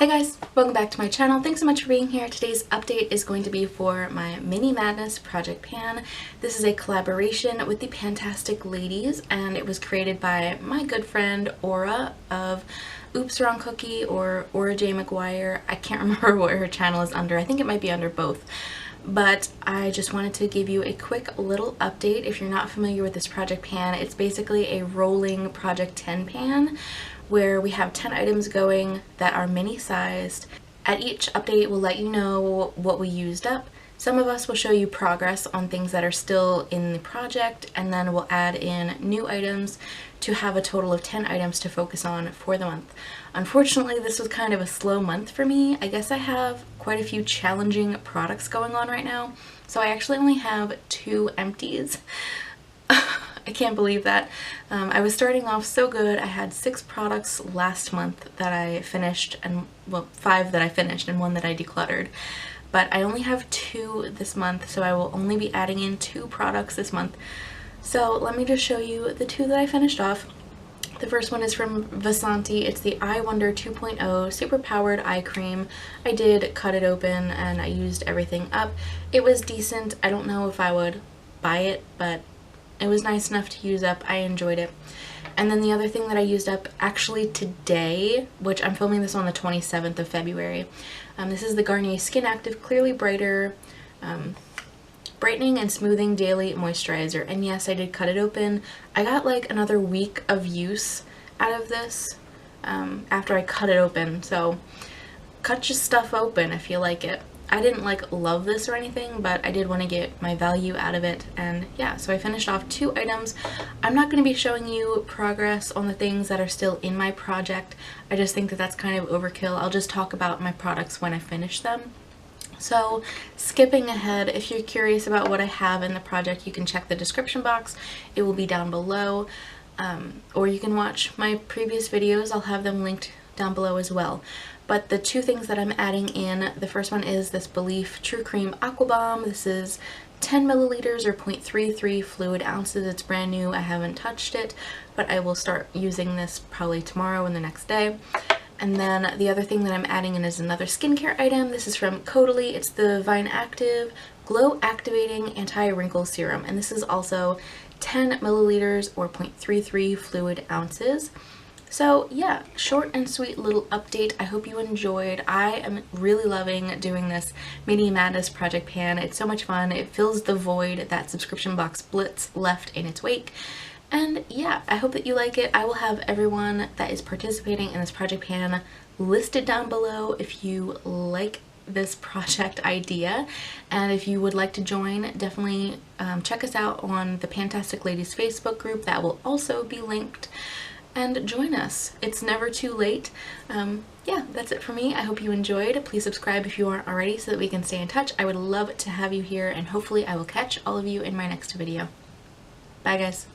Hey guys, welcome back to my channel. Thanks so much for being here. Today's update is going to be for my Mini Madness Project Pan. This is a collaboration with the Fantastic Ladies, and it was created by my good friend Aura of Oopswrongcookie or Aura J. McGuire. I can't remember what her channel is under. I think it might be under both. But I just wanted to give you a quick little update. If you're not familiar with this project pan, it's basically a rolling Project 10 pan where we have 10 items going that are mini sized. At each update we'll let you know what we used up. Some of us will show you progress on things that are still in the project, and then we'll add in new items to have a total of 10 items to focus on for the month. Unfortunately, this was kind of a slow month for me. I guess I have quite a few challenging products going on right now, so I actually only have 2 empties. I can't believe that. I was starting off so good. I had 6 products last month that I finished, and well, 5 that I finished and 1 that I decluttered. But I only have 2 this month, so I will only be adding in 2 products this month. So let me just show you the 2 that I finished off. The first one is from Vasanti. It's the Eye Wonder 2.0 Super Powered Eye Cream. I did cut it open and I used everything up. It was decent. I don't know if I would buy it, but it was nice enough to use up. I enjoyed it. And then the other thing that I used up actually today, which I'm filming this on the 27th of February. This is the Garnier Skin Active Clearly Brighter Brightening and Smoothing Daily Moisturizer. And yes, I did cut it open. I got like another week of use out of this after I cut it open. So cut your stuff open if you like it. I didn't like love this or anything, but I did want to get my value out of it, and yeah, so I finished off 2 items. I'm not going to be showing you progress on the things that are still in my project. I just think that that's kind of overkill. I'll just talk about my products when I finish them. So skipping ahead, if you're curious about what I have in the project, you can check the description box. It will be down below, or you can watch my previous videos. I'll have them linked down below as well. But the 2 things that I'm adding in, the first one is this Belief True Cream Aqua Bomb. This is 10 milliliters or 0.33 fluid ounces. It's brand new. I haven't touched it, but I will start using this probably tomorrow and the next day. And then the other thing that I'm adding in is another skincare item. This is from Collab. It's the Vine Active Glow Activating Anti-Wrinkle Serum. And this is also 10 milliliters or 0.33 fluid ounces. So yeah, short and sweet little update. I hope you enjoyed. I am really loving doing this Mini Madness Project Pan. It's so much fun. It fills the void that subscription box Blitz left in its wake. And yeah, I hope that you like it. I will have everyone that is participating in this Project Pan listed down below if you like this project idea. And if you would like to join, definitely check us out on the Fantastic Ladies Facebook group. That will also be linked. And join us. It's never too late. Yeah, that's it for me. I hope you enjoyed. Please subscribe if you aren't already so that we can stay in touch. I would love to have you here, and hopefully I will catch all of you in my next video. Bye guys.